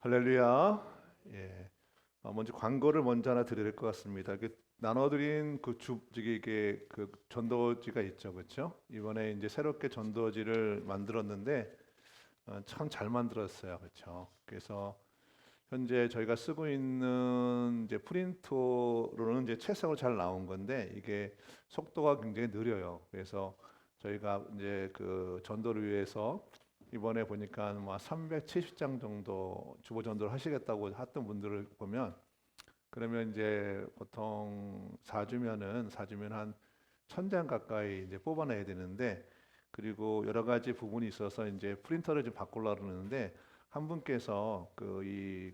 할렐루야. 예. 먼저 광고를 먼저 하나 드릴 것 같습니다. 나눠드린 저기 이게 전도지가 있죠, 그렇죠? 이번에 이제 새롭게 전도지를 만들었는데 참 잘 만들었어요, 그렇죠? 그래서 현재 저희가 쓰고 있는 이제 프린터로는 이제 채색으로 잘 나온 건데 이게 속도가 굉장히 느려요. 그래서 저희가 이제 전도를 위해서 이번에 보니까 뭐 370장 정도 주보 전도를 하시겠다고 했던 분들을 보면 그러면 이제 보통 사주면 한 1000장 가까이 이제 뽑아내야 되는데 그리고 여러 가지 부분이 있어서 이제 프린터를 좀 바꾸려고 그러는데 한 분께서 이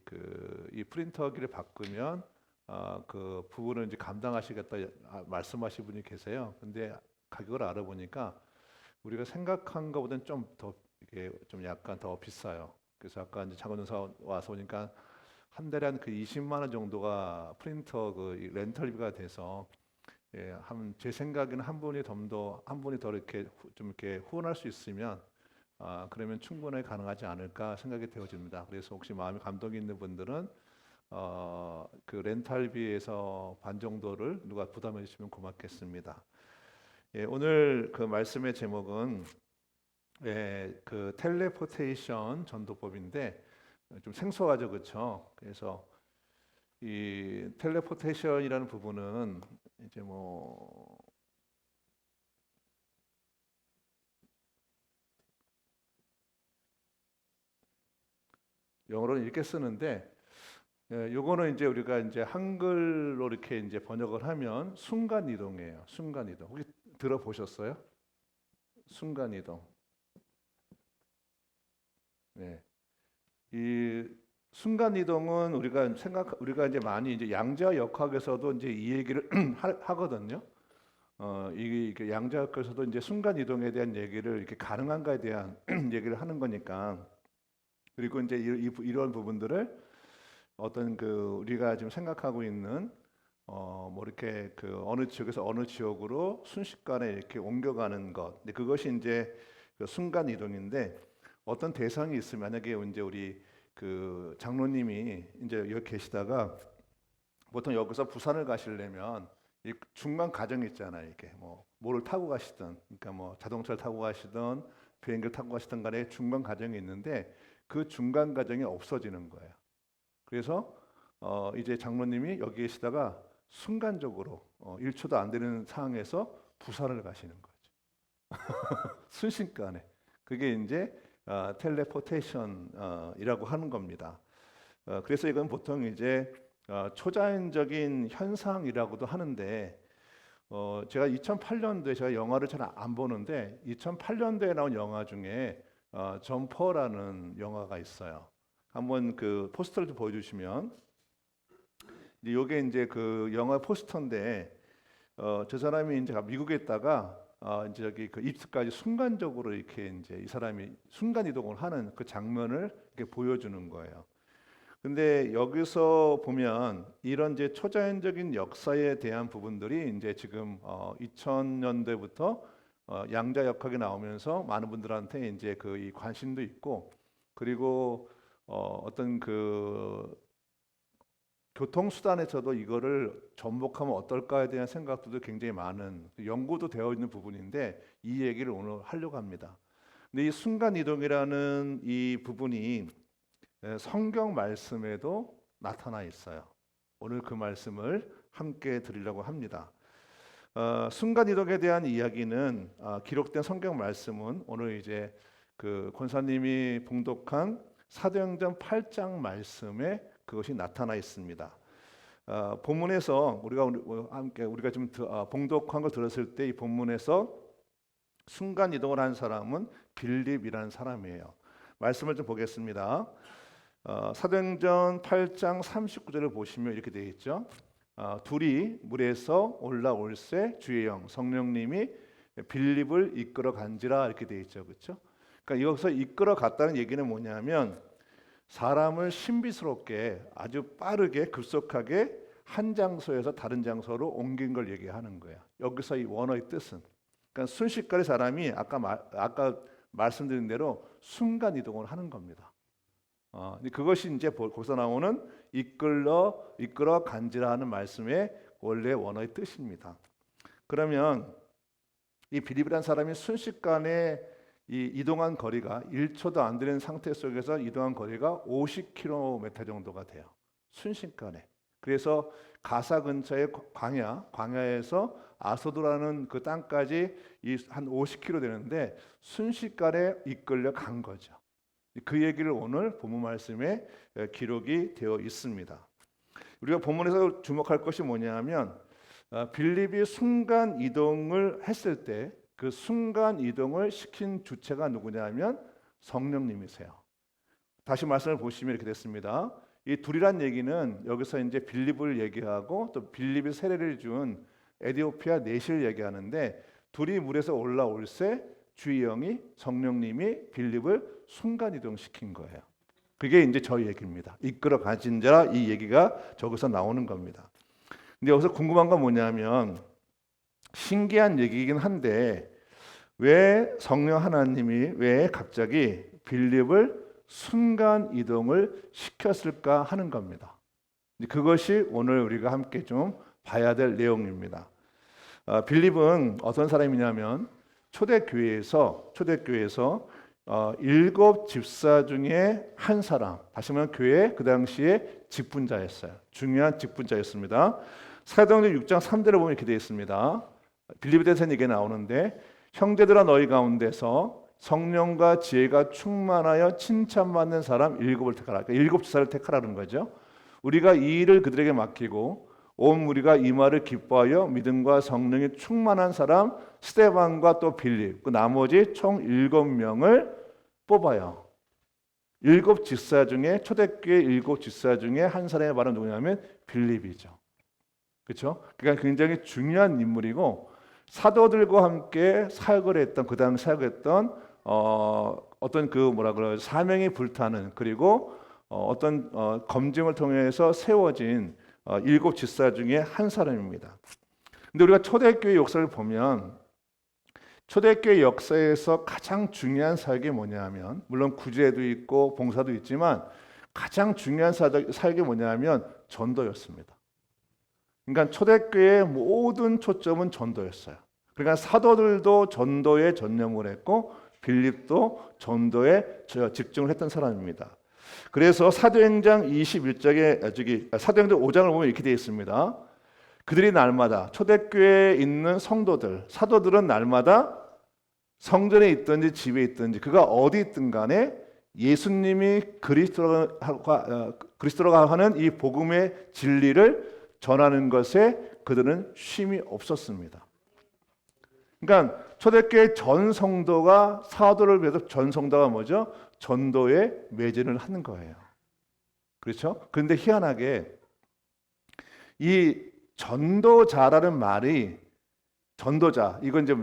프린터기를 바꾸면 그 부분을 이제 감당하시겠다 말씀하신 분이 계세요. 근데 가격을 알아보니까 우리가 생각한 것보다는 좀 더 이게 좀 약간 더 비싸요. 그래서 아까 이제 장원사 와서 보니까 한 달에 한 20만 원 정도가 프린터 렌털비가 돼서 예, 제 생각에는 한 분이 더 이렇게 좀 이렇게 후원할 수 있으면 그러면 충분히 가능하지 않을까 생각이 되어집니다. 그래서 혹시 마음에 감동이 있는 분들은 그 렌탈비에서 반 정도를 누가 부담해 주시면 고맙겠습니다. 예, 오늘 그 말씀의 제목은 텔레포테이션 전도법인데 좀 생소하죠, 그렇죠? 그래서 이 텔레포테이션이라는 부분은 이제 뭐 영어로는 이렇게 쓰는데 요거는 이제 우리가 이제 한글로 이렇게 이제 번역을 하면 순간 이동이에요. 순간 이동. 혹시 들어보셨어요? 순간 이동. 네. 이 순간 이동은 우리가 이제 많이 이제 양자 역학에서도 이제 이 얘기를 하거든요. 이게 양자 역학에서도 이제 순간 이동에 대한 얘기를 이렇게 가능한가에 대한 얘기를 하는 거니까. 그리고 이제 이런 부분들을 어떤 우리가 지금 생각하고 있는 뭐 이렇게 어느 지역에서 어느 지역으로 순식간에 이렇게 옮겨가는 것. 근데 그것이 이제 순간 이동인데 어떤 대상이 있으면 만약에 이제 우리 장로님이 이제 여기 계시다가 보통 여기서 부산을 가시려면 이 중간 과정이 있잖아요. 이게 뭐 뭐를 타고 가시든, 그러니까 뭐 자동차를 타고 가시든 비행기를 타고 가시든 간에 중간 과정이 있는데 그 중간 과정이 없어지는 거예요. 그래서 이제 장로님이 여기 계시다가 순간적으로 1초도 안 되는 상황에서 부산을 가시는 거죠. 순식간에. 그게 이제 텔레포테이션이라고 하는 겁니다. 그래서 이건 보통 이제 초자연적인 현상이라고도 하는데 제가 2008년도에 제가 영화를 잘 안 보는데 2008년도에 나온 영화 중에 점퍼라는 영화가 있어요. 한번 그 포스터를 좀 보여주시면 이게 이제 그 영화 포스터인데 저 사람이 이제 미국에 있다가 이제 여기 입스까지 순간적으로 이렇게 이제 이 사람이 순간 이동을 하는 그 장면을 이렇게 보여주는 거예요. 근데 여기서 보면 이런 이제 초자연적인 역사에 대한 부분들이 이제 지금 2000년대부터 양자 역학이 나오면서 많은 분들한테 이제 이 관심도 있고 그리고 어떤 교통수단에서도 이거를 접목하면 어떨까에 대한 생각들도 굉장히 많은 연구도 되어 있는 부분인데 이 얘기를 오늘 하려고 합니다. 근데 이 순간 이동이라는 이 부분이 성경 말씀에도 나타나 있어요. 오늘 그 말씀을 함께 드리려고 합니다. 순간 이동에 대한 이야기는 기록된 성경 말씀은 오늘 이제 권사님이 봉독한 사도행전 8장 말씀에 그것이 나타나 있습니다. 본문에서 우리가 지금 봉독한 걸 들었을 때 이 본문에서 순간 이동을 한 사람은 빌립이라는 사람이에요. 말씀을 좀 보겠습니다. 사도행전 8장 39절을 보시면 이렇게 되어 있죠. 둘이 물에서 올라올새 주의 영 성령님이 빌립을 이끌어 간지라 이렇게 되어 있죠, 그렇죠? 그러니까 여기서 이끌어 갔다는 얘기는 뭐냐면 사람을 신비스럽게 아주 빠르게 급속하게 한 장소에서 다른 장소로 옮긴 걸 얘기하는 거예요. 여기서 이 원어의 뜻은 그러니까 순식간에 사람이 아까 말씀드린 대로 순간 이동을 하는 겁니다. 근데 그것이 이제 거기서 나오는 이끌어 간지라 하는 말씀의 원래 원어의 뜻입니다. 그러면 이 빌립이라는 사람이 순식간에 이 이동한 거리가 1초도 안 되는 상태 속에서 이동한 거리가 50km 정도가 돼요. 순식간에. 그래서 가사 근처의 광야에서 아소도라는 그 땅까지 한 50km 되는데 순식간에 이끌려 간 거죠. 그 얘기를 오늘 본문 말씀에 기록이 되어 있습니다. 우리가 본문에서 주목할 것이 뭐냐면 빌립이 순간 이동을 했을 때 그 순간 이동을 시킨 주체가 누구냐면 성령님이세요. 다시 말씀을 보시면 이렇게 됐습니다. 이 둘이란 얘기는 여기서 이제 빌립을 얘기하고 또 빌립이 세례를 준 에디오피아 내시를 얘기하는데 둘이 물에서 올라올 새 주의 영이 성령님이 빌립을 순간 이동시킨 거예요. 그게 이제 저희 얘기입니다. 이끌어 가진 자 이 얘기가 저기서 나오는 겁니다. 근데 여기서 궁금한 건 뭐냐면 신기한 얘기이긴 한데 왜 성령 하나님이 왜 갑자기 빌립을 순간 이동을 시켰을까 하는 겁니다. 그것이 오늘 우리가 함께 좀 봐야 될 내용입니다. 빌립은 어떤 사람이냐면 초대교회에서 7 집사 중에 한 사람, 다시 말하면 교회 그 당시에 직분자였어요. 중요한 직분자였습니다. 사도행전 6장 3절에 보면 이렇게 되어 있습니다. 빌립에 대해서 얘기 나오는데 형제들아 너희 가운데서 성령과 지혜가 충만하여 칭찬받는 사람 7을 택하라. 그러니까 7 지사를 택하라는 거죠. 우리가 이 일을 그들에게 맡기고 온 무리가 이 말을 기뻐하여 믿음과 성령이 충만한 사람 스데반과 또 빌립 그 나머지 총 7명을 뽑아요. 7 지사 중에 초대교회 7 지사 중에 한 사람의 말은 누구냐면 빌립이죠. 그렇죠? 그러니까 굉장히 중요한 인물이고 사도들과 함께 사역을 했던 그 당시 사역했던 어떤 그 사명이 불타는 그리고 어떤 검증을 통해서 세워진 7 지사 중에 한 사람입니다. 근데 우리가 초대교회 역사를 보면 초대교회 역사에서 가장 중요한 사역이 뭐냐면 물론 구제도 있고 봉사도 있지만 가장 중요한 사역이 뭐냐면 전도였습니다. 그러니까 초대교회의 모든 초점은 전도였어요. 그러니까 사도들도 전도에 전념을 했고 빌립도 전도에 집중을 했던 사람입니다. 그래서 사도행전 21장에 사도행전 5장을 보면 이렇게 되어 있습니다. 그들이 날마다 초대교회에 있는 성도들, 사도들은 날마다 성전에 있든지 집에 있든지 그가 어디 있든 간에 예수님이 그리스도라고 하는 이 복음의 진리를 전하는 것에 그들은 쉼이 없었습니다. 그러니까 초대교회 전 성도가 사도를 위해서 전 성도가 뭐죠? 전도에 매진을 하는 거예요. 그렇죠? 그런데 희한하게 이 전도자라는 말이 전도자 이건 이제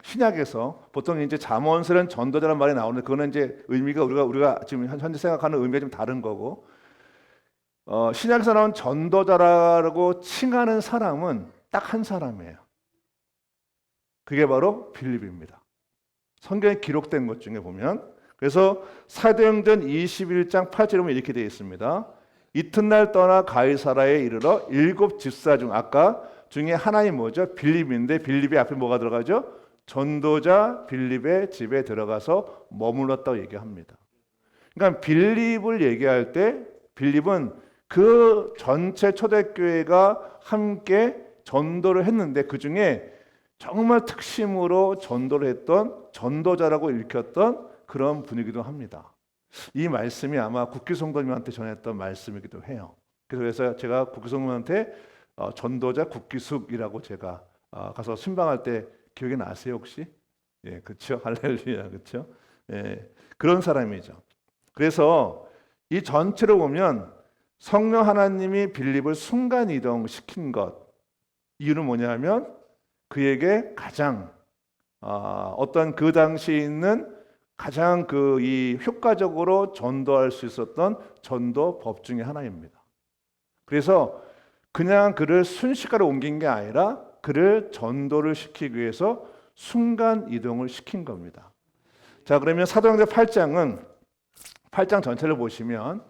신약에서 보통 이제 잠언서는 전도자라는 말이 나오는데 그거는 이제 의미가 우리가 지금 현재 생각하는 의미가 좀 다른 거고 신약에서 나온 전도자라고 칭하는 사람은 딱 한 사람이에요. 그게 바로 빌립입니다. 성경에 기록된 것 중에 보면 그래서 사도행전 21장 8절에 보면 이렇게 되어 있습니다. 이튿날 떠나 가이사라에 이르러 7 집사 중 아까 중에 하나인 뭐죠? 빌립인데 빌립이 앞에 뭐가 들어가죠? 전도자 빌립의 집에 들어가서 머물렀다고 얘기합니다. 그러니까 빌립을 얘기할 때 빌립은 그 전체 초대교회가 함께 전도를 했는데 그 중에 정말 특심으로 전도를 했던 전도자라고 읽혔던 그런 분이기도 합니다. 이 말씀이 아마 국기 성도님한테 전했던 말씀이기도 해요. 그래서 제가 국기 성도님한테 전도자 국기숙이라고 제가 가서 순방할 때 기억이 나세요 혹시? 예, 그렇죠. 할렐루야, 그렇죠. 예, 그런 사람이죠. 그래서 이 전체로 보면 성령 하나님이 빌립을 순간 이동시킨 것 이유는 뭐냐면 그에게 가장 어떤 그 당시에 있는 가장 이 효과적으로 전도할 수 있었던 전도법 중에 하나입니다. 그래서 그냥 그를 순식간에 옮긴 게 아니라 그를 전도를 시키기 위해서 순간 이동을 시킨 겁니다. 자, 그러면 사도행전 8장은 8장 전체를 보시면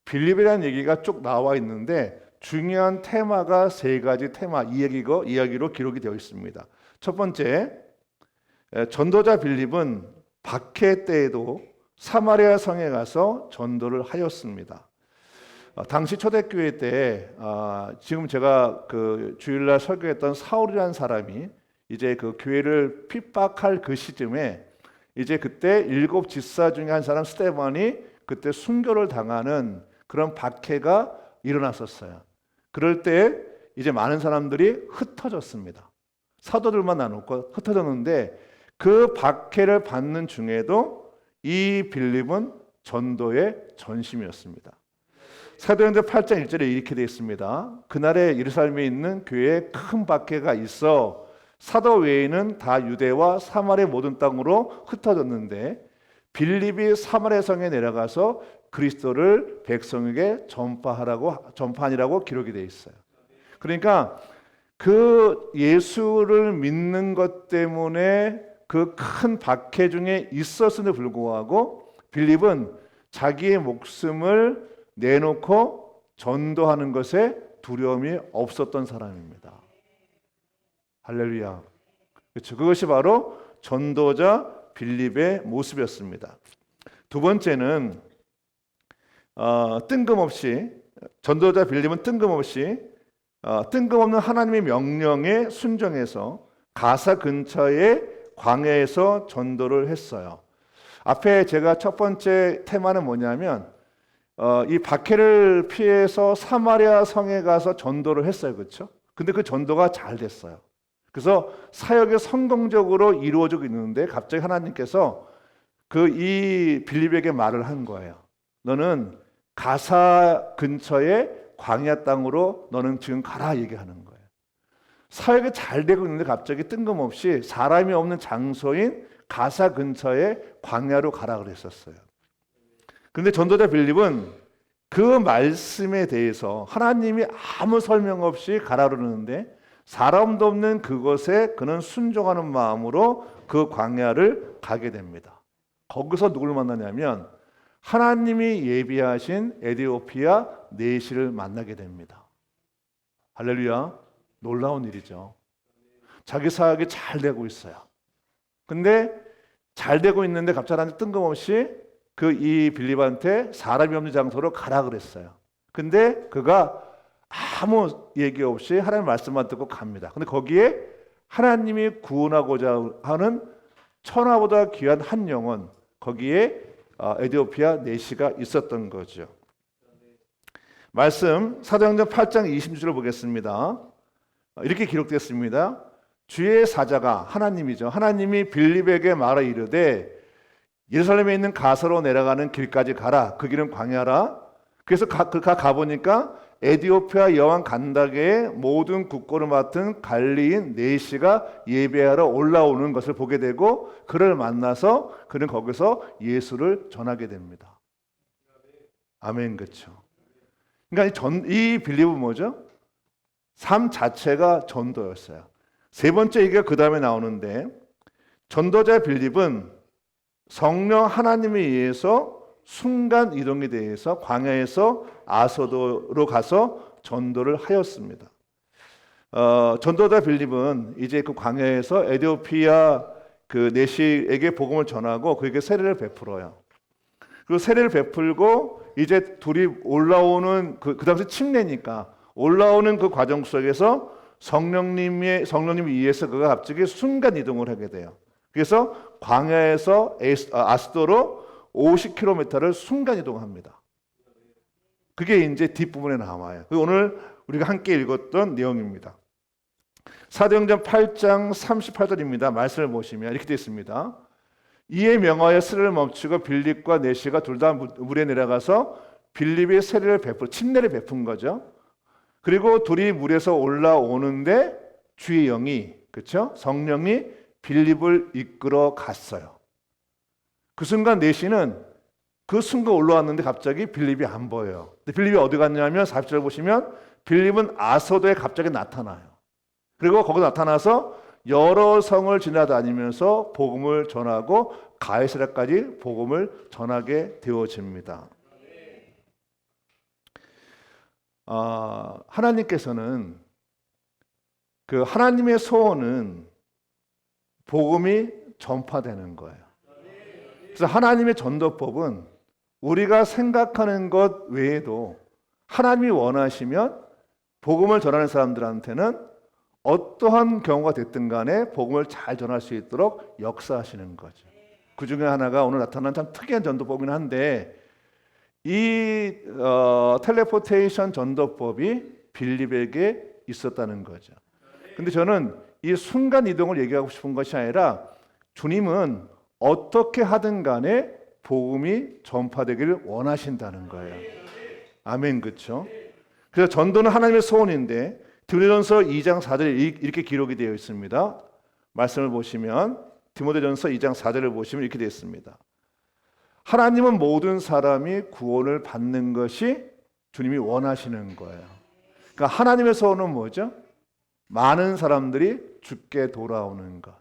빌립이라는 얘기가 쭉 나와 있는데 중요한 테마가 세 가지 테마 이야기로 기록이 되어 있습니다. 첫 번째, 전도자 빌립은 박해 때에도 사마리아 성에 가서 전도를 하였습니다. 당시 초대교회 때 지금 제가 그 주일날 설교했던 사울이라는 사람이 이제 그 교회를 핍박할 그 시점에 이제 그때 7 지사 중에 한 사람 스데반이 그때 순교를 당하는 그런 박해가 일어났었어요. 그럴 때 이제 많은 사람들이 흩어졌습니다. 사도들만 나누고 흩어졌는데 그 박해를 받는 중에도 이 빌립은 전도의 전심이었습니다. 사도행전 8장 1절에 이렇게 되어 있습니다. 그날에 예루살렘에 있는 교회에 큰 박해가 있어 사도 외에는 다 유대와 사마리아 모든 땅으로 흩어졌는데 빌립이 사마리아 성에 내려가서 그리스도를 백성에게 전파하니라고 기록이 되어 있어요. 그러니까 그 예수를 믿는 것 때문에 그 큰 박해 중에 있었음에도 불구하고 빌립은 자기의 목숨을 내놓고 전도하는 것에 두려움이 없었던 사람입니다. 할렐루야. 그렇죠. 그것이 바로 전도자 빌립의 모습이었습니다. 두 번째는 뜬금없이 전도자 빌립은 뜬금없는 하나님의 명령에 순종해서 가사 근처의 광야에서 전도를 했어요. 앞에 제가 첫 번째 테마는 뭐냐면 이 박해를 피해서 사마리아 성에 가서 전도를 했어요. 그렇죠? 근데 그 전도가 잘 됐어요. 그래서 사역이 성공적으로 이루어지고 있는데 갑자기 하나님께서 이 빌립에게 말을 한 거예요. 너는 가사 근처의 광야 땅으로 너는 지금 가라 얘기하는 거예요. 사역이 잘 되고 있는데 갑자기 뜬금없이 사람이 없는 장소인 가사 근처의 광야로 가라 그랬었어요. 그런데 전도자 빌립은 그 말씀에 대해서 하나님이 아무 설명 없이 가라 그러는데 사람도 없는 그곳에 그는 순종하는 마음으로 그 광야를 가게 됩니다. 거기서 누굴 만나냐면 하나님이 예비하신 에디오피아 내시를 만나게 됩니다. 할렐루야. 놀라운 일이죠. 자기 사역이 잘 되고 있어요. 근데 잘 되고 있는데 갑자기 뜬금없이 이 빌립한테 사람이 없는 장소로 가라 그랬어요. 근데 그가 아무 얘기 없이 하나님 말씀만 듣고 갑니다. 근데 거기에 하나님이 구원하고자 하는 천하보다 귀한 한 영혼, 거기에 에디오피아 내시가 있었던 거죠. 말씀 사도행전 8장 26절을 보겠습니다. 이렇게 기록되었습니다. 주의 사자가 하나님이죠. 하나님이 빌립에게 말하 이르되 예루살렘에 있는 가서로 내려가는 길까지 가라. 그 길은 광야라. 그래서 가보니까 에디오피아 여왕 간다게의 모든 국고를 맡은 관리인 내시가 예배하러 올라오는 것을 보게 되고 그를 만나서 그는 거기서 예수를 전하게 됩니다. 아멘. 그렇죠. 그러니까 이 빌립은 뭐죠? 삶 자체가 전도였어요. 세 번째 얘기가 그 다음에 나오는데 전도자 빌립은 성령 하나님에 의해서 순간 이동에 대해서 광야에서 아소도로 가서 전도를 하였습니다. 전도자 빌립은 이제 그 광야에서 에디오피아 그 내시에게 복음을 전하고 그에게 세례를 베풀어요. 그리고 세례를 베풀고 이제 둘이 올라오는 그 당시 침례니까 올라오는 그 과정 속에서 성령님에 의해서 그가 갑자기 순간 이동을 하게 돼요. 그래서 광야에서 아스도로 50km를 순간 이동합니다. 그게 이제 뒷부분에 나와요. 오늘 우리가 함께 읽었던 내용입니다. 사도행전 8장 38절입니다. 말씀을 보시면 이렇게 되어 있습니다. 이에 명하여 세례를 멈추고 빌립과 내시가 둘 다 물에 내려가서 빌립이 침례를 베푼 거죠. 그리고 둘이 물에서 올라오는데 주의 영이, 그렇죠? 성령이 빌립을 이끌어 갔어요. 그 순간 내시는 그 순간 올라왔는데 갑자기 빌립이 안 보여요. 근데 빌립이 어디 갔냐면 40절 보시면 빌립은 아소도에 갑자기 나타나요. 그리고 거기 나타나서 여러 성을 지나다니면서 복음을 전하고 가이사랴까지 복음을 전하게 되어집니다. 하나님께서는 그 하나님의 소원은 복음이 전파되는 거예요. 그래서 하나님의 전도법은 우리가 생각하는 것 외에도 하나님이 원하시면 복음을 전하는 사람들한테는 어떠한 경우가 됐든 간에 복음을 잘 전할 수 있도록 역사하시는 거죠. 그 중에 하나가 오늘 나타난 참 특이한 전도법이긴 한데 이 텔레포테이션 전도법이 빌립에게 있었다는 거죠. 근데 저는 이 순간 이동을 얘기하고 싶은 것이 아니라 주님은 어떻게 하든 간에 복음이 전파되기를 원하신다는 거예요. 아멘, 그렇죠? 그래서 전도는 하나님의 소원인데 디모데전서 2장 4절에 이렇게 기록이 되어 있습니다. 말씀을 보시면 디모데전서 2장 4절을 보시면 이렇게 되어 있습니다. 하나님은 모든 사람이 구원을 받는 것이 주님이 원하시는 거예요. 그러니까 하나님의 소원은 뭐죠? 많은 사람들이 주께 돌아오는 것.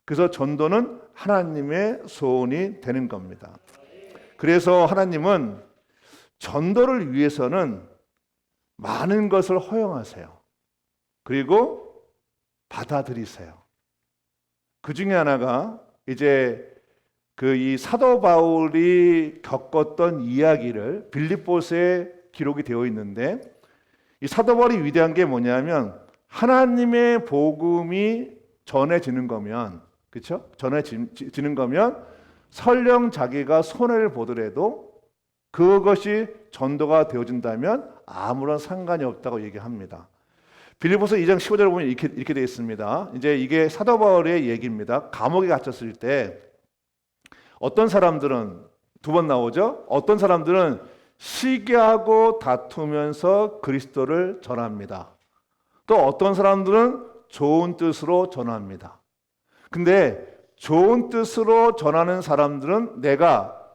그래서 전도는 하나님의 소원이 되는 겁니다. 그래서 하나님은 전도를 위해서는 많은 것을 허용하세요. 그리고 받아들이세요. 그 중에 하나가 이제 이 사도 바울이 겪었던 이야기를 빌립보서에 기록이 되어 있는데 이 사도 바울이 위대한 게 뭐냐면 하나님의 복음이 전해지는 거면 그렇죠? 전해지는 거면 설령 자기가 손해를 보더라도 그것이 전도가 되어진다면 아무런 상관이 없다고 얘기합니다. 빌립보서 2장 15절을 보면 이렇게 되어 있습니다. 이제 이게 사도 바울의 얘기입니다. 감옥에 갇혔을 때 어떤 사람들은 두 번 나오죠. 어떤 사람들은 시기하고 다투면서 그리스도를 전합니다. 또 어떤 사람들은 좋은 뜻으로 전합니다. 근데 좋은 뜻으로 전하는 사람들은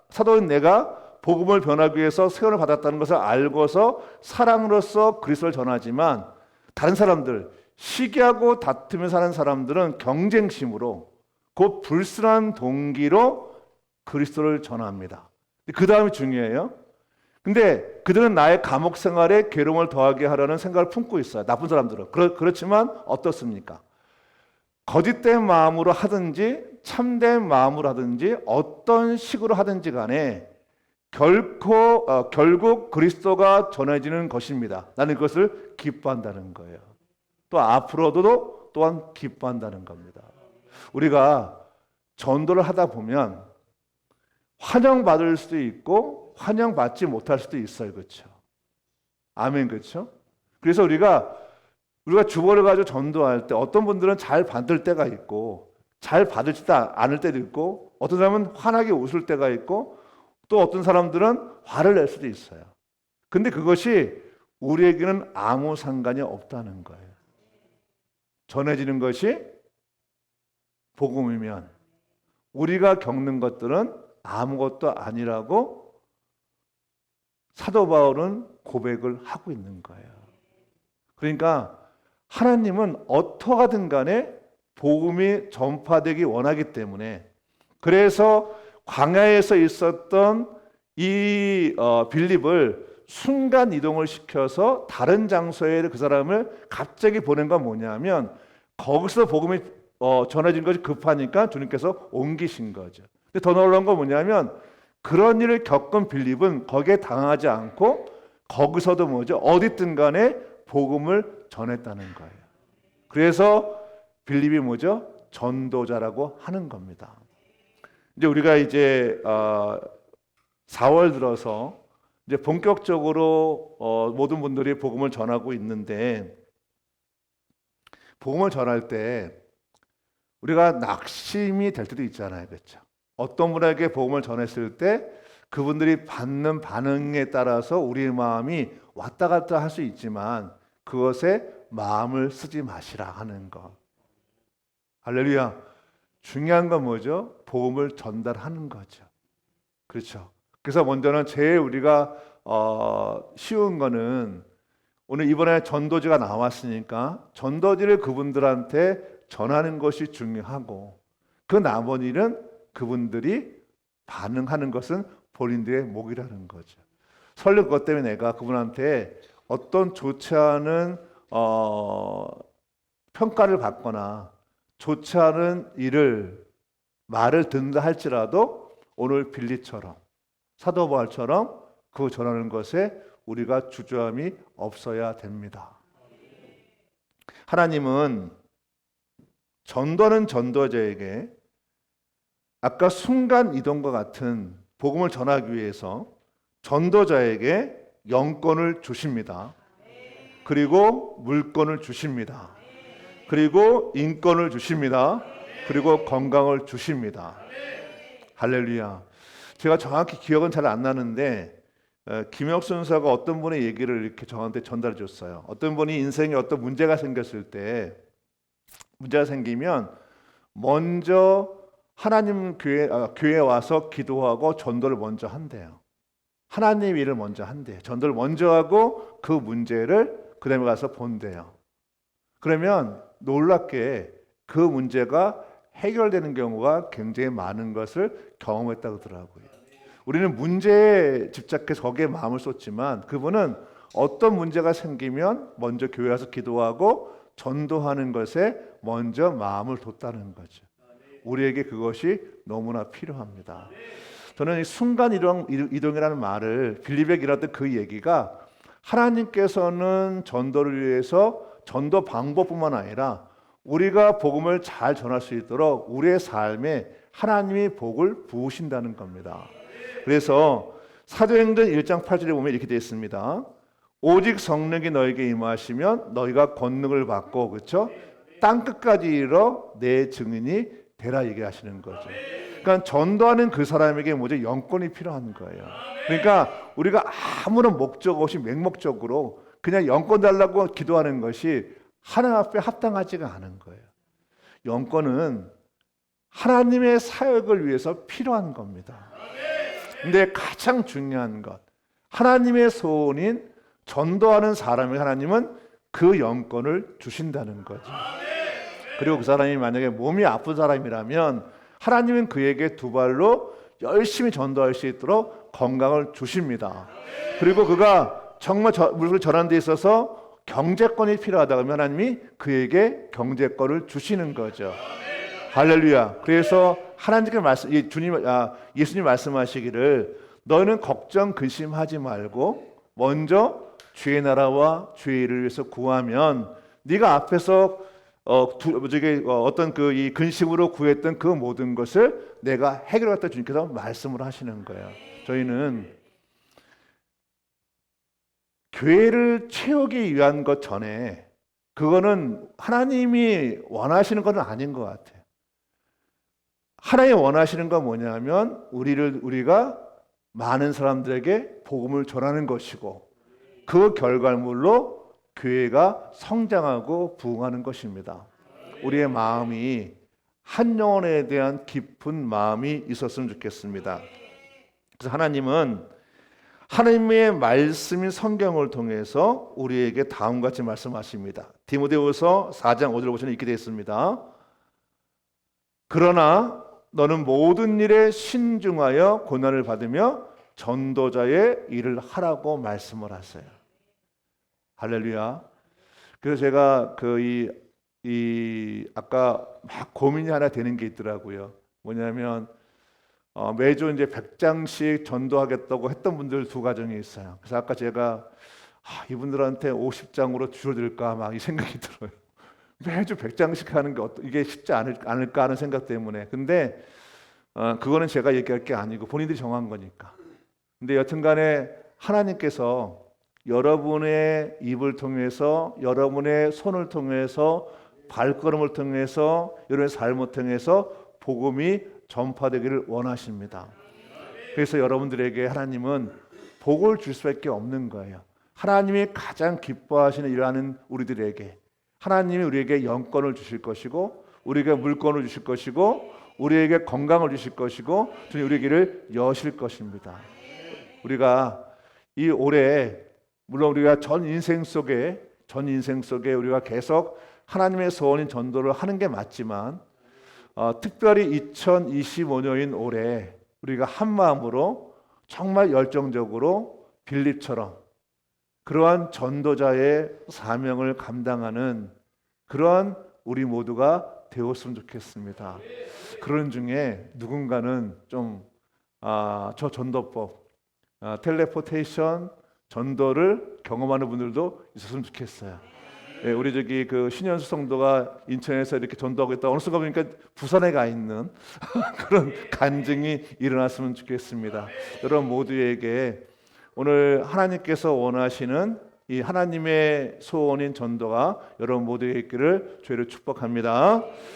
사도인 내가 복음을 변하기 위해서 세원을 받았다는 것을 알고서 사랑으로서 그리스도를 전하지만 다른 사람들, 시기하고 다투며 사는 사람들은 경쟁심으로 그 불순한 동기로 그리스도를 전합니다. 그 다음이 중요해요. 근데 그들은 나의 감옥 생활에 괴로움을 더하게 하려는 생각을 품고 있어요. 나쁜 사람들은. 그렇지만 어떻습니까? 거짓된 마음으로 하든지 참된 마음으로 하든지 어떤 식으로 하든지 간에 결국 그리스도가 전해지는 것입니다. 나는 그것을 기뻐한다는 거예요. 또 앞으로도 또한 기뻐한다는 겁니다. 우리가 전도를 하다 보면 환영받을 수도 있고 환영받지 못할 수도 있어요. 그렇죠? 아멘, 그렇죠? 그래서 우리가 주보를 가지고 전도할 때 어떤 분들은 잘 받을 때가 있고 잘 받을지도 않을 때도 있고 어떤 사람은 환하게 웃을 때가 있고 또 어떤 사람들은 화를 낼 수도 있어요. 근데 그것이 우리에게는 아무 상관이 없다는 거예요. 전해지는 것이 복음이면 우리가 겪는 것들은 아무것도 아니라고 사도 바울은 고백을 하고 있는 거예요. 그러니까 하나님은 어떠하든 간에 복음이 전파되기 원하기 때문에 그래서 광야에서 있었던 이 빌립을 순간 이동을 시켜서 다른 장소에 그 사람을 갑자기 보낸 건 뭐냐면 거기서 복음이 전해진 것이 급하니까 주님께서 옮기신 거죠. 근데 더 놀라운 건 뭐냐면 그런 일을 겪은 빌립은 거기에 당하지 않고 거기서도 어디든 간에 복음을 전했다는 거예요. 그래서 빌립이 전도자라고 하는 겁니다. 이제 우리가 4월 들어서 이제 본격적으로 모든 분들이 복음을 전하고 있는데 복음을 전할 때 우리가 낙심이 될 때도 있잖아요. 그렇죠? 어떤 분에게 복음을 전했을 때 그분들이 받는 반응에 따라서 우리의 마음이 왔다 갔다 할 수 있지만 그것에 마음을 쓰지 마시라 하는 것. 할렐루야. 중요한 건 뭐죠? 복음을 전달하는 거죠. 그렇죠. 그래서 먼저는 제일 우리가 쉬운 거는 오늘 이번에 전도지가 나왔으니까 전도지를 그분들한테 전하는 것이 중요하고 그 나머지는 그분들이 반응하는 것은 본인들의 몫이라는 거죠. 설령 그것 때문에 내가 그분한테 어떤 좋지 않은 평가를 받거나 좋지 않은 말을 듣는다 할지라도 오늘 빌리처럼 사도 바울처럼 그 전하는 것에 우리가 주저함이 없어야 됩니다. 하나님은 전도하는 전도자에게 아까 순간 이동과 같은 복음을 전하기 위해서 전도자에게 영권을 주십니다. 그리고 물권을 주십니다. 그리고 인권을 주십니다. 그리고 건강을 주십니다. 할렐루야. 제가 정확히 기억은 잘 안 나는데 김혁 선사가 어떤 분의 얘기를 이렇게 저한테 전달해 줬어요. 어떤 분이 인생에 어떤 문제가 생겼을 때 문제가 생기면 먼저 하나님 교회에 와서 기도하고 전도를 먼저 한대요. 하나님 일을 먼저 한대요. 전도를 먼저 하고 그 문제를 그 다음에 가서 본대요. 그러면 놀랍게 그 문제가 해결되는 경우가 굉장히 많은 것을 경험했다고 하더라고요. 우리는 문제에 집착해서 거기에 마음을 쏟지만 그분은 어떤 문제가 생기면 먼저 교회 와서 기도하고 전도하는 것에 먼저 마음을 뒀다는 거죠. 우리에게 그것이 너무나 필요합니다. 저는 이 순간 이동이라는 말을 빌립에 일었던 그 얘기가 하나님께서는 전도를 위해서 전도 방법뿐만 아니라 우리가 복음을 잘 전할 수 있도록 우리의 삶에 하나님이 복을 부으신다는 겁니다. 그래서 사도행전 1장 8절에 보면 이렇게 되어 있습니다. 오직 성령이 너에게 임하시면 너희가 권능을 받고 그렇죠? 땅 끝까지 이르러 내 증인이 되라 얘기하시는 거죠. 그러니까 전도하는 그 사람에게 뭐죠? 영권이 필요한 거예요. 그러니까 우리가 아무런 목적 없이 맹목적으로 그냥 영권 달라고 기도하는 것이 하나님 앞에 합당하지가 않은 거예요. 영권은 하나님의 사역을 위해서 필요한 겁니다. 근데 가장 중요한 것, 하나님의 소원인 전도하는 사람에게 하나님은 그 영권을 주신다는 거죠. 그리고 그 사람이 만약에 몸이 아픈 사람이라면 하나님은 그에게 두 발로 열심히 전도할 수 있도록 건강을 주십니다. 그리고 그가 정말 물을 전하는 데 있어서 경제권이 필요하다 그러면 하나님이 그에게 경제권을 주시는 거죠. 할렐루야. 그래서 하나님께 예수님 말씀하시기를 너희는 걱정 근심하지 말고 먼저 주의 나라와 주의 일을 위해서 구하면 네가 앞에서 어떤 이 근심으로 구했던 그 모든 것을 내가 해결하겠다 주님께서 말씀을 하시는 거예요. 저희는 교회를 채우기 위한 것 전에 그거는 하나님이 원하시는 것은 아닌 것 같아요. 하나님이 원하시는 건 뭐냐면 우리가 많은 사람들에게 복음을 전하는 것이고 그 결과물로 교회가 성장하고 부흥하는 것입니다. 우리의 마음이 한 영혼에 대한 깊은 마음이 있었으면 좋겠습니다. 그래서 하나님은 하나님의 말씀인 성경을 통해서 우리에게 다음과 같이 말씀하십니다. 디모데후서 4장 5절 보시면 이렇게 되어 있습니다. 그러나 너는 모든 일에 신중하여 고난을 받으며 전도자의 일을 하라고 말씀을 하세요. 할렐루야. 그래서 제가 아까 막 고민이 하나 되는 게 있더라고요. 뭐냐면 매주 이제 100장씩 전도하겠다고 했던 분들 두 가정이 있어요. 그래서 아까 제가 이분들한테 50장으로 줄여드릴까 막 이 생각이 들어요. 매주 100장씩 하는 게 이게 쉽지 않을까 하는 생각 때문에. 근데 그거는 제가 얘기할 게 아니고 본인들이 정한 거니까. 근데 여튼간에 하나님께서 여러분의 입을 통해서 여러분의 손을 통해서 발걸음을 통해서 여러분의 삶을 통해서 복음이 전파되기를 원하십니다. 그래서 여러분들에게 하나님은 복을 줄 수밖에 없는 거예요. 하나님이 가장 기뻐하시는 일하는 우리들에게 하나님이 우리에게 영권을 주실 것이고 우리에게 물권을 주실 것이고 우리에게 건강을 주실 것이고 우리의 길을 여실 것입니다. 우리가 이 올해 물론 우리가 전 인생 속에 우리가 계속 하나님의 소원인 전도를 하는 게 맞지만 특별히 2025년인 올해 우리가 한 마음으로 정말 열정적으로 빌립처럼 그러한 전도자의 사명을 감당하는 그러한 우리 모두가 되었으면 좋겠습니다. 그런 중에 누군가는 저 전도법, 텔레포테이션 전도를 경험하는 분들도 있었으면 좋겠어요. 예, 우리 그 신현수 성도가 인천에서 이렇게 전도하고 있다. 어느 순간 보니까 부산에 가 있는 그런 간증이 일어났으면 좋겠습니다. 여러분 모두에게 오늘 하나님께서 원하시는 이 하나님의 소원인 전도가 여러분 모두에게 있기를 주의를 축복합니다.